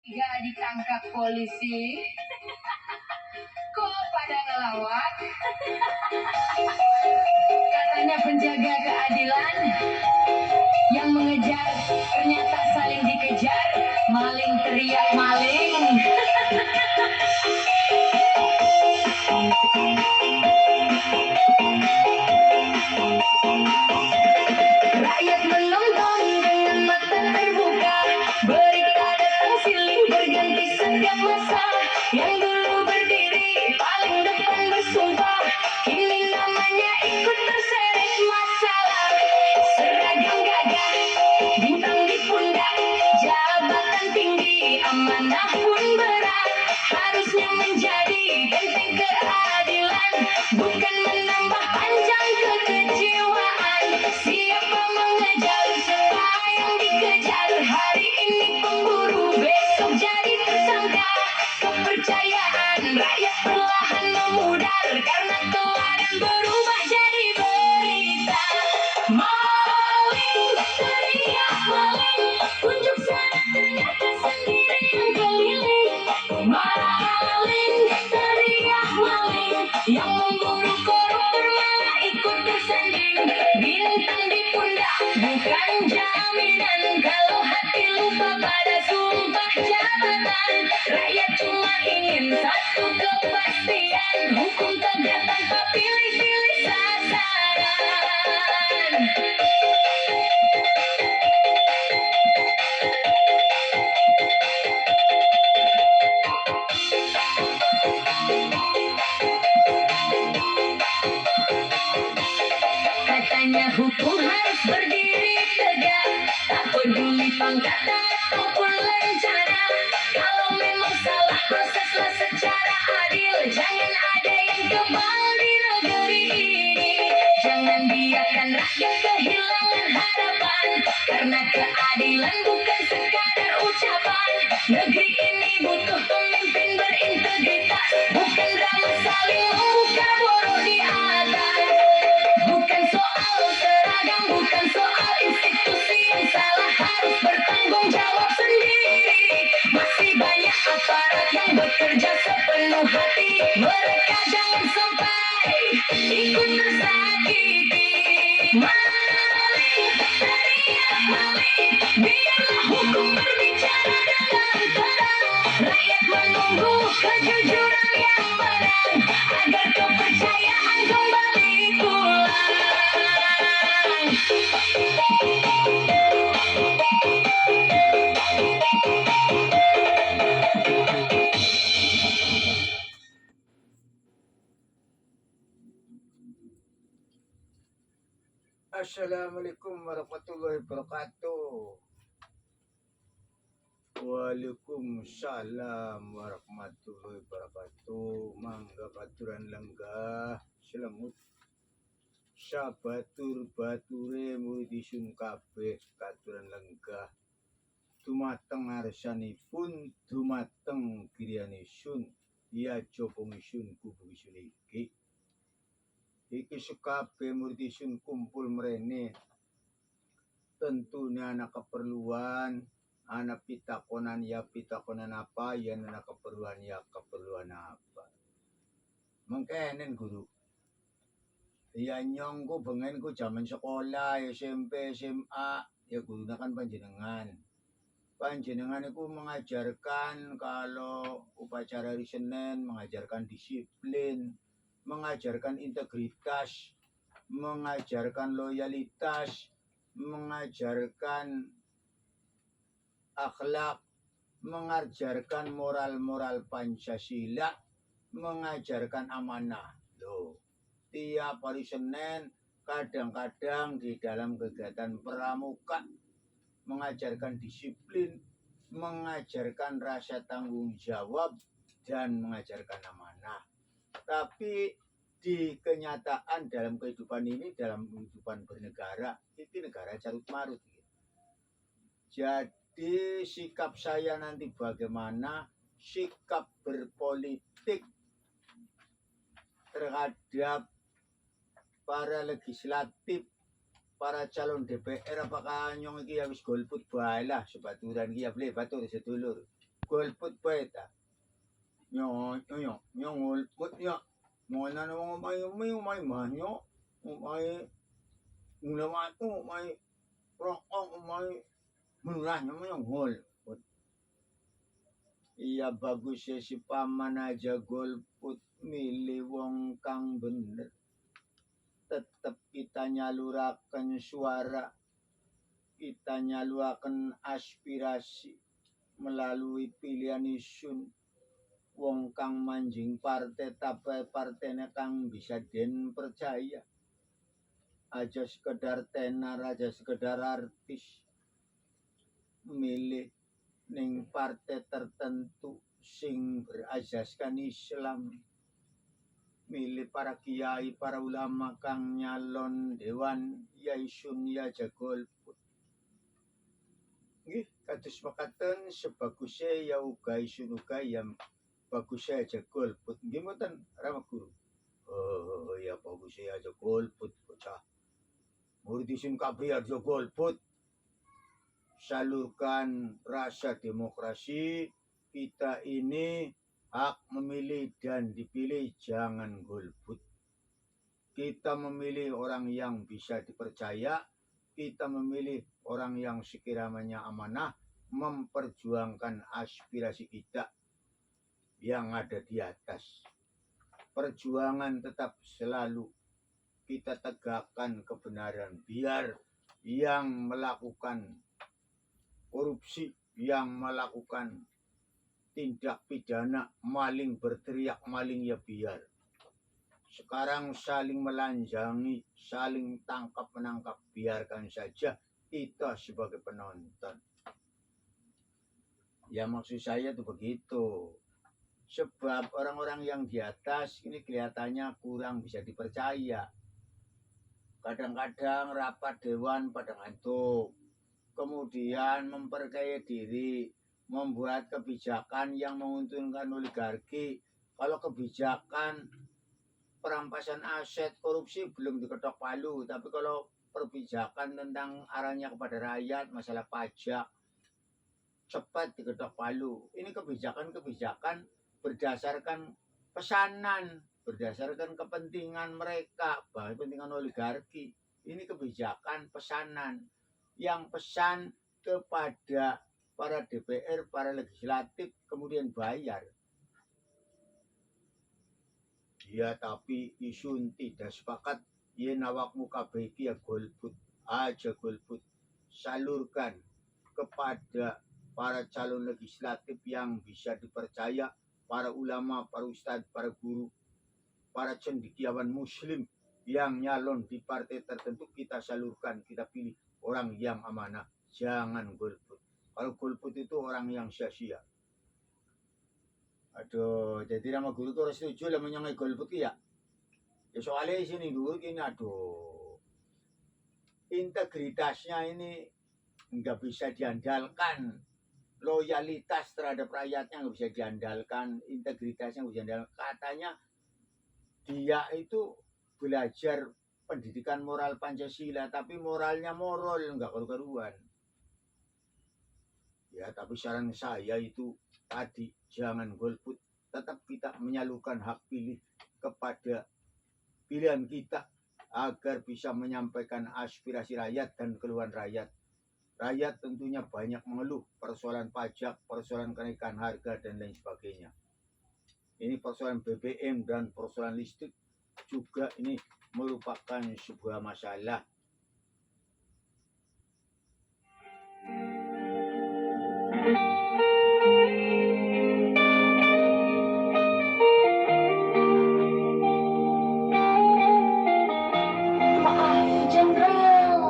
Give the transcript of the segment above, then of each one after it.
Tiga ditangkap polisi. Kok pada ngelawak? Katanya penjaga keadilan yang mengejar, ternyata saling dikejar. Maling teriak maling. Rakyat menonton dengan mata terbuka. Berita datang silih berganti setiap masa. Yang dulu berdiri paling depan bersumpah, kini namanya ikut terseret masalah. Seragam gagah, bintang di pundak, jabatan tinggi, amanah pun berat. Harusnya menjadi benteng keadilan, bukan menambah panjang kekecewaan. Siapa mengejar siapa yang dikejar? Hari ini pemburu, besok jadi tersangka. Kepercayaan rakyat perlahan memudar karena teladan berubah jadi berita. Maling teriak maling, unjuk sana ternyata sendiri yang keliling. Maling teriak maling, yang memburu koruptor malah ikut bersanding. Bintang di pundak bukan jaminan kalau hati lupa pada sumpah jabatan. Rakyat cuma ingin satu kepastian, hukum tegak tanpa pilih-pilih sasaran. Katanya hukum harus berdiri tegak, tak peduli pangkat ataupun lencana. Kalau memang salah, proseslah secara adil. Jangan ada yang kebal di negeri ini. Jangan biarkan rakyat kehilangan harapan, karena keadilan bukan sekadar ucapan. Negeri ini butuh pemimpin berintegritas, bukan drama saling membuka borok di atas. Bukan soal seragam, bukan soal institusi yang salah, harus bertanggung jawab sendiri. Masih banyak aparat yang bekerja sepenuh hati, mereka jangan sampai ikut tersakiti. Maling teriak maling, biarlah hukum berbicara dengan terang. Rakyat menunggu kejujuran yang menang, agar kepercayaan kembali pulang. Assalamualaikum warahmatullahi wabarakatuh. Waalaikumsalam warahmatullahi wabarakatuh. Mangga baturan lenggah selemut sabatur bature mudisun kabeh katuran lenggah. Dumateng arsanipun dumateng griyanipun ya jopongisun kubuisun iki. Iki sekabeh mudisun kumpul mrene. Tentunya anak keperluan, anak pitakonan ya pitakonan apa, ya anak keperluan ya keperluan apa. Mengkenen guru. Ya nyongku bengenku zaman sekolah, SMP, SMA, ya guru kan panjenengan. Panjenengan itu mengajarkan kalau upacara hari Senin, mengajarkan disiplin, mengajarkan integritas, mengajarkan loyalitas, mengajarkan akhlak, mengajarkan moral-moral Pancasila, mengajarkan amanah. Loh, tiap hari Senin kadang-kadang di dalam kegiatan pramuka mengajarkan disiplin, mengajarkan rasa tanggung jawab, dan mengajarkan amanah. Tapi di kenyataan dalam kehidupan ini, dalam kehidupan bernegara, itu negara carut marut. Jadi sikap saya nanti bagaimana, sikap berpolitik terhadap para legislatif, para calon DPR, apakah nyong iki wis golput bae lah sebaturan iki ya ble batur sedulur. golput poeta. Nyo golput nya. Mona na may manyo, may ulamatu, may rokok, may murah namanya golput. Iya bagus ya si paman aja golput milih wong kang bener. Tetep kita nyalurakan suara, kita nyalurakan aspirasi melalui pilihan isun. Wong kang manjing partai tapi partainya kang bisa den percaya. Aja sekedar tenar, aja sekedar artis. Milih ning partai tertentu sing berasaskan Islam. Milih para kiai, para ulama kang nyalon dewan ya isun ya golput. Nggih, kados makaten sebagusnya ya uga isun uga yang bagusnya aja golput. Nggih mboten Rama Guru. Oh ya bagusnya aja golput bocah. Murid isun kabeh aja golput. Salurkan rasa demokrasi, kita ini hak memilih dan dipilih, jangan golput. Kita memilih orang yang bisa dipercaya, kita memilih orang yang sekiranya amanah, memperjuangkan aspirasi kita yang ada di atas. Perjuangan tetap selalu kita tegakkan kebenaran, biar yang melakukan korupsi, yang melakukan tindak pidana maling berteriak maling ya biar. Sekarang saling melanjangi, saling tangkap menangkap, biarkan saja, kita sebagai penonton. Ya maksud saya tuh begitu. Sebab orang-orang yang di atas ini kelihatannya kurang bisa dipercaya. Kadang-kadang rapat dewan pada ngantuk. Kemudian memperkaya diri, membuat kebijakan yang menguntungkan oligarki. Kalau kebijakan perampasan aset korupsi belum diketok palu, tapi kalau perbijakan tentang arahnya kepada rakyat, masalah pajak, cepat diketok palu. Ini kebijakan-kebijakan berdasarkan pesanan, berdasarkan kepentingan mereka, bahkan kepentingan oligarki. Ini kebijakan pesanan yang pesan kepada para DPR, para legislatif, kemudian bayar. Ya tapi isun tidak sepakat, ya nawakmu kabeh ya golput, aja golput. Salurkan kepada para calon legislatif yang bisa dipercaya, para ulama, para ustadz, para guru, para cendekiawan muslim yang nyalon di partai tertentu, kita salurkan, kita pilih orang yang amanah, jangan golput. Kalau golput itu orang yang sia-sia. Aduh, jadi Rama Guru tuh harus setuju lah menyangka golput ya. Ya soalnya sini dulu ini aduh, integritasnya ini nggak bisa diandalkan. Loyalitas terhadap rakyatnya nggak bisa diandalkan, integritasnya nggak bisa diandalkan. Katanya dia itu belajar pendidikan moral Pancasila, tapi moralnya moral, enggak karu-karuan. Ya, tapi saran saya itu tadi, jangan golput. Tetap kita menyalurkan hak pilih kepada pilihan kita agar bisa menyampaikan aspirasi rakyat dan keluhan rakyat. Rakyat tentunya banyak mengeluh persoalan pajak, persoalan kenaikan harga, dan lain sebagainya. Ini persoalan BBM dan persoalan listrik juga ini merupakan sebuah masalah. Maaf, Jenderal.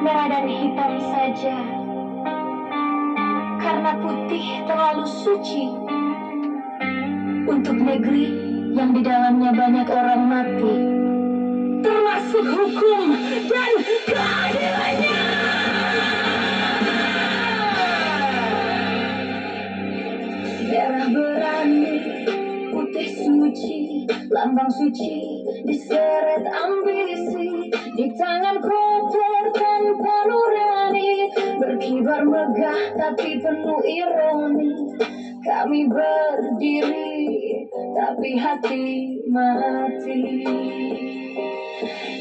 Merah dan hitam saja. Karena putih terlalu suci untuk negeri yang di dalamnya banyak orang mati, termasuk hukum dan keadilannya. Merah berani, putih suci, lambang suci, diseret ambisi, di tangan kotor tanpa nurani, berkibar megah tapi penuh ironi. Kami berdiri tapi hati mati.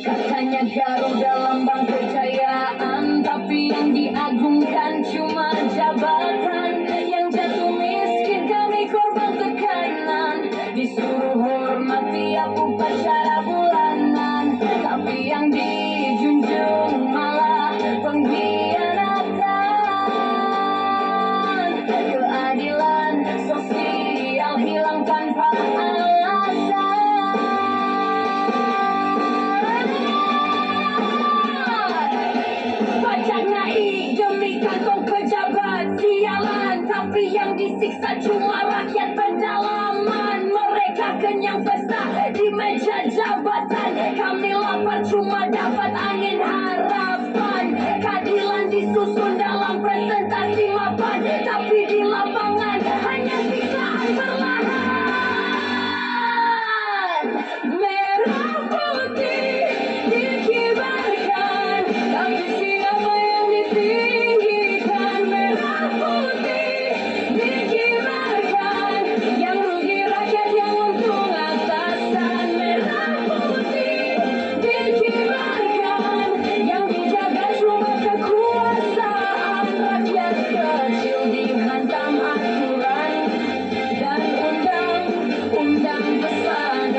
Katanya Garuda lambang kejayaan, tapi yang diagungkan cuma jabatan. Yang jatuh miskin kami korban tekanan, disuruh hormati aku pacara bulanan, tapi yang dijunjung malah pengkhianatan. Keadilan sosial hilang tanpa alasan. Pajak naik demi kantong pejabat sialan, tapi yang disiksa cuma rakyat pedalaman. Mereka kenyang pesta di meja jabatan, kami lapar cuma dapat angin harapan. Keadilan disusun dalam presentasi mapan, tapi di lapangan hanya siksaan perlahan. Merah putih dikibarkan, tapi siapa yang ditinggikan? Merah putih dikibarkan, yang rugi rakyat, yang untung atasan. Merah putih dikibarkan, yang dijaga cuma kekuasaan. Rakyat kecil dihantam aturan dan undang-undang pesanan.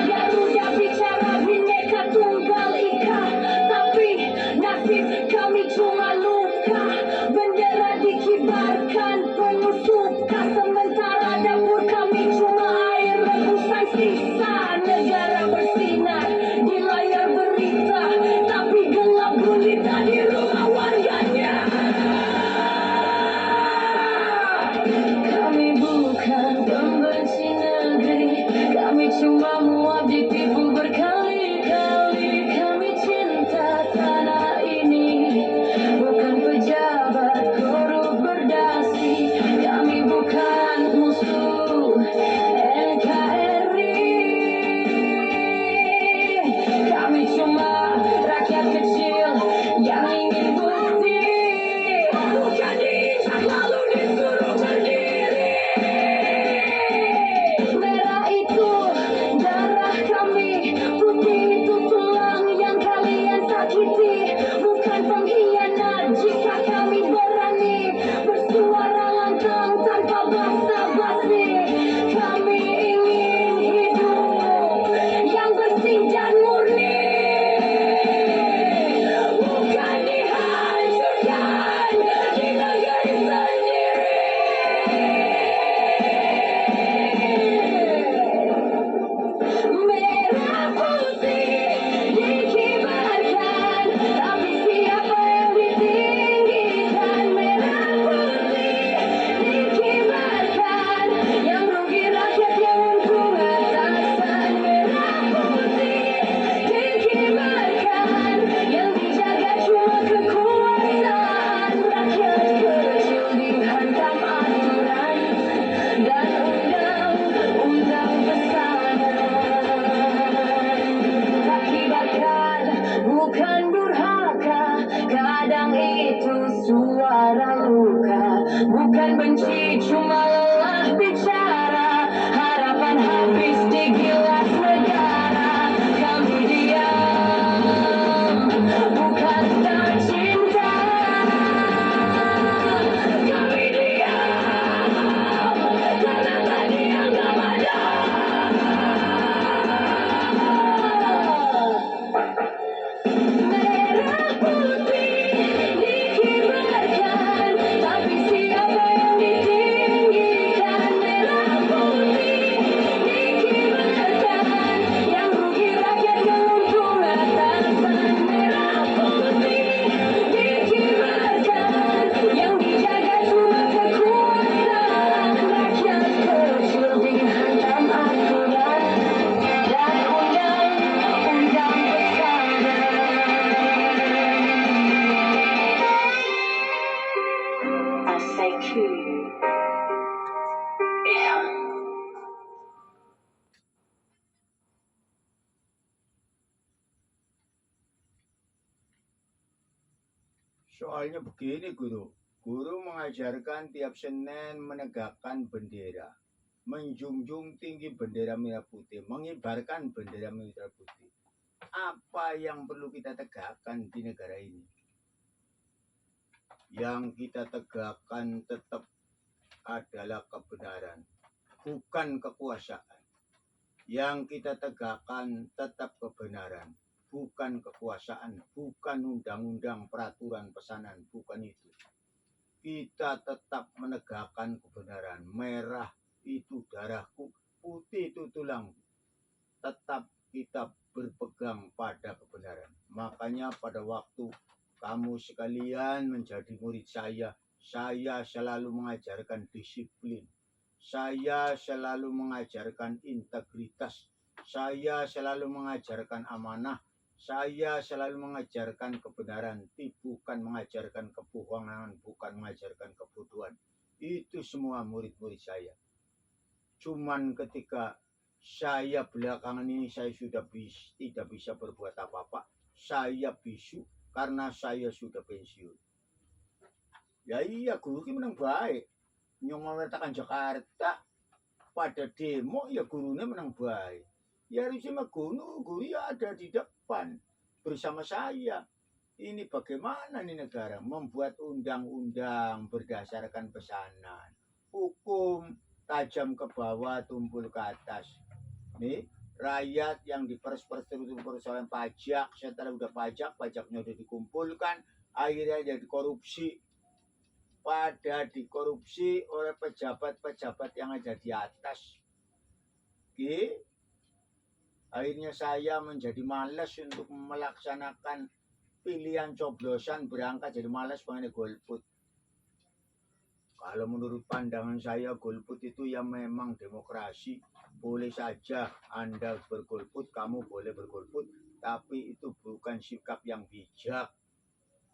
Garuda bicara Bhinneka Tunggal Ika, tapi nasib kami cuma luka. Bendera dikibarkan penuh suka, sementara dapur kami cuma air rebusan sisa. Negara bersinar di layar berita, tapi gelap gulita di rumah warganya. Kami bukan pembenci negeri, kami cuma muak ditipu berkali-kali. Kami cinta tanah ini, bukan pejabat korup berdasi. Kami bukan musuh NKRI, kami cuma rakyat kecil yang ingin bukti, bukan diinjak lalu disuruh berdiri. Merah itu darah kami, putih itu tulang yang kalian sakiti. Bukan pengkhianat jika kami berani bersuara lantang tanpa basa-basi. Kami ingin hidup yang bersih dan murni, bukan dihancurkan di negeri sendiri. Merah putih dikibarkan, tapi siapa yang ditinggikan? Merah putih dikibarkan, yang rugi rakyat, yang untung atasan. Merah putih dikibarkan, yang dijaga cuma kekuasaan. Rakyat kecil dihantam aturan dan undang-undang pesanan. Akibatkan bukan durhaka, kadang itu suara luka. Bukan benci, cuma lelah bicara. Harapan habis di gilas negara. Kami diam, bukan tak cinta. Kami diam karena tak dianggap ada. Merah putih dikibarkan, tapi siapa yang ditinggikan? Merah say Q. Yeah. Soalnya begini guru. Guru mengajarkan tiap Senin menegakkan bendera. Menjunjung tinggi bendera merah putih. Mengibarkan bendera merah putih. Apa yang perlu kita tegakkan di negara ini? Yang kita tegakkan tetap adalah kebenaran, bukan kekuasaan. Yang kita tegakkan tetap kebenaran, bukan kekuasaan, bukan undang-undang, peraturan, pesanan, bukan itu. Kita tetap menegakkan kebenaran. Merah itu darahku, putih itu tulangku. Tetap kita berpegang pada kebenaran. Makanya pada waktu kamu sekalian menjadi murid saya selalu mengajarkan disiplin. Saya selalu mengajarkan integritas. Saya selalu mengajarkan amanah. Saya selalu mengajarkan kebenaran, bukan mengajarkan kebohongan, bukan mengajarkan kebodohan. Itu semua murid-murid saya. Cuman ketika saya belakangan ini saya sudah tidak bisa berbuat apa-apa. Saya bisu karena saya sudah pensiun. Ya iya, guru ini menang baik. Nyong memerintahkan Jakarta pada demo, ya gurunya menang baik. Ya harusnya guru ya ada di depan bersama saya. Ini bagaimana nih negara membuat undang-undang berdasarkan pesanan. Hukum tajam ke bawah, tumpul ke atas. Nih, rakyat yang diperes-peres terus persoalan pajak, setelah udah pajaknya udah dikumpulkan, akhirnya jadi korupsi. Pada dikorupsi oleh pejabat-pejabat yang ada di atas. Oke. Akhirnya saya menjadi malas untuk melaksanakan pilihan coblosan, berangkat jadi malas pengen golput. Kalau menurut pandangan saya golput itu ya memang demokrasi. Boleh saja Anda bergolput, kamu boleh bergolput, tapi itu bukan sikap yang bijak.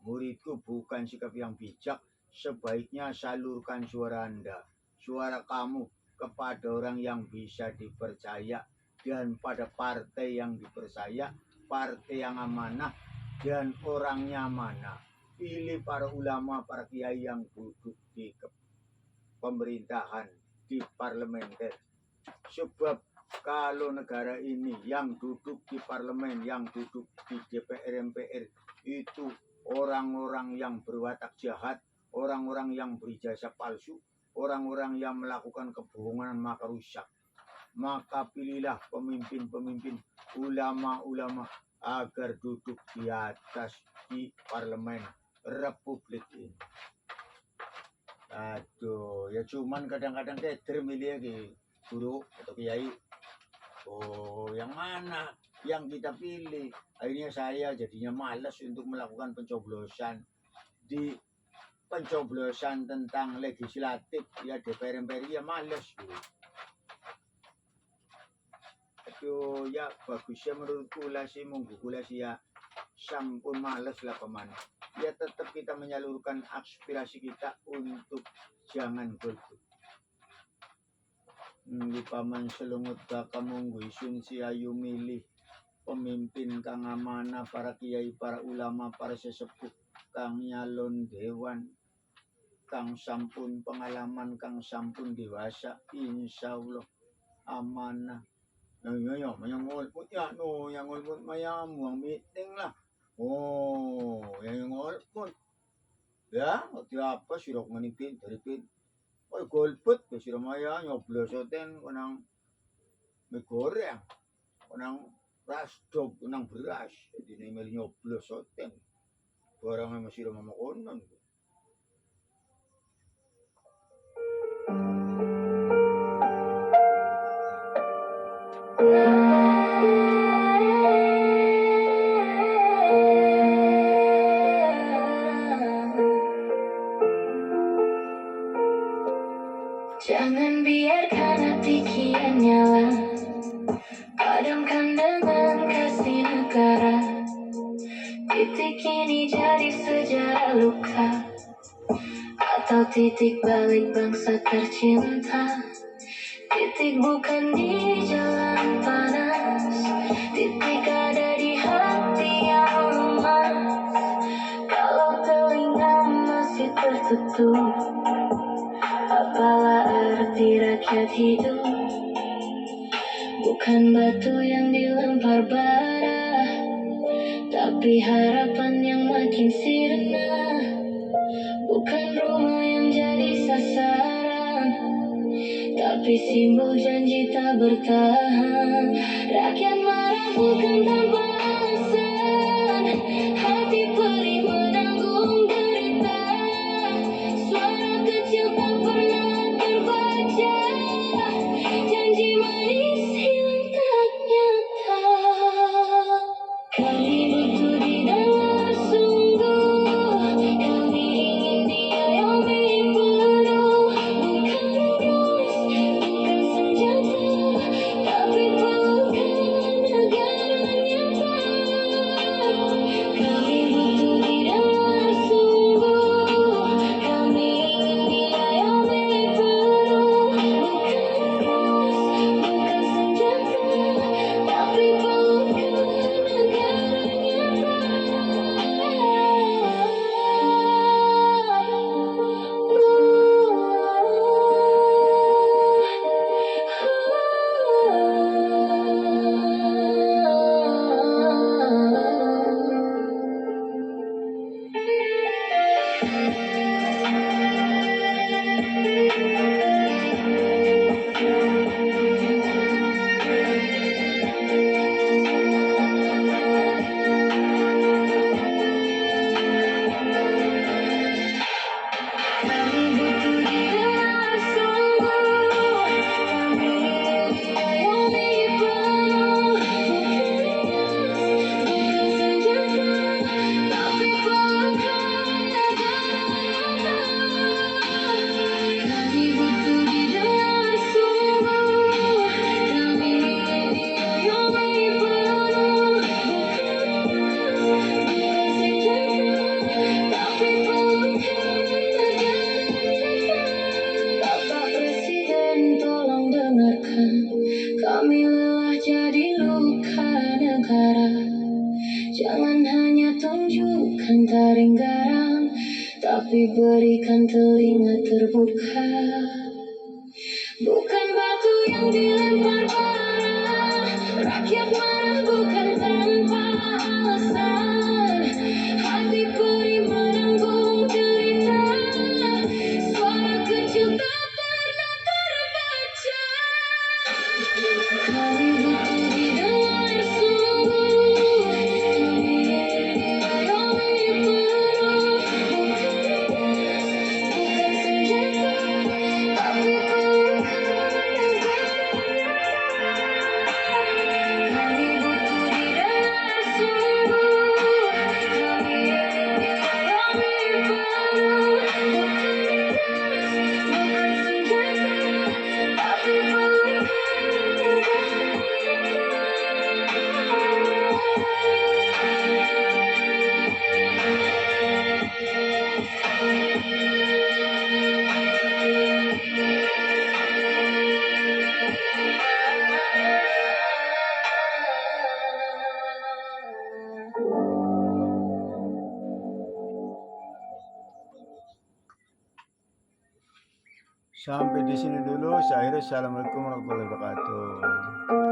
Muridku, bukan sikap yang bijak. Sebaiknya salurkan suara Anda, suara kamu kepada orang yang bisa dipercaya dan pada partai yang dipercaya, partai yang amanah dan orangnya mana. Pilih para ulama, para kiai yang duduk di pemerintahan, di parlementer. Sebab kalau negara ini yang duduk di parlemen, yang duduk di DPR MPR itu orang-orang yang berwatak jahat, orang-orang yang berijazah palsu, orang-orang yang melakukan kebohongan maka rusak. Maka pilihlah pemimpin-pemimpin, ulama-ulama agar duduk di atas di parlemen Republik ini. Aduh, ya cuman kadang-kadang keder milih lagi guru atau kiai. Oh, yang mana yang kita pilih? Akhirnya saya jadinya malas untuk melakukan pencoblosan. Di pencoblosan tentang legislatif ya DPR MPR ya malas. Aduh, ya bagusnya menurutku lah sih ya sampun malas lah kemana. Ya tetap kita menyalurkan aspirasi kita untuk jangan golput. Di paman selungut baka munggu isun si ayu milih pemimpin kang amanah, para kiai, para ulama, para sesepuh kang nyalon dewan, kang sampun pengalaman, kang sampun dewasa, insyaallah amanah. Yang ngolput ya, no, yang ngolput maya muang meeting lah. Oh, yang ngolput. Ya, ngerti apa sirok manipin, teripin. Oh, golput ke sirok maya nyoblosoten kunang mie goreng, kunang rasdog, kunang beras. Jadi ini nyoblosoten. Barangnya masih rumah makonan. Jangan biarkan hati kian nyala, padamkan dengan kasih negara. Titik ini jadi sejarah luka, Atau titik balik bangsa tercinta. Titik bukan di jalan panas, titik ada di hati yang lemah. Kalau telinga masih tertutup, apalah arti rakyat hidup? Bukan batu yang dilempar bara, tapi harapan yang makin sirna. Bukan rumah yang jadi sasaran, tapi simbol janji tak bertahan. Rakyat marah bukan tanpa alasan, hati perih menanggung derita. Suara kecil tak pernah terbaca, janji manis hilang tak nyata. Kami butuh didengar sungguh, kami ingin dia yang milik penuh. Bukan emas, bukan senjata, tapi pelukan negara nyata. Kami butuh didengar sungguh, kami ingin dia yang milik penuh. Bukan emas, bukan senjata, tapi pelukan negara Kami butuh didengar sungguh, kami ingin dia yang milik penuh. Bukan emas, bukan senjata, tapi pelukan negara. Kami butuh didengar sungguh, kami ingin dia yang milik penuh. Bukan emas, bukan senjata, tapi pelukan negara. Bapak Presiden, tolong dengarkan, kami lelah jadi luka negara. Jangan hanya tunjukkan taring garam, tapi berikan telinga terbuka. Bukan batu yang dilempar bara, rakyat marah bukan tanpa alasan. Hati perih menanggung derita, suara kecil tak pernah terbaca. Kami butuh didengar sungguh, kami ingin dia yang milik penuh. Bukan emas, bukan senjata, tapi pelukan negara. Kami butuh didengar sungguh, kami ingin dia yang milik penuh. Bukan emas, bukan senjata, tapi pelukan negara. Sampai di sini dulu. Saya akhiri. Assalamualaikum warahmatullahi wabarakatuh.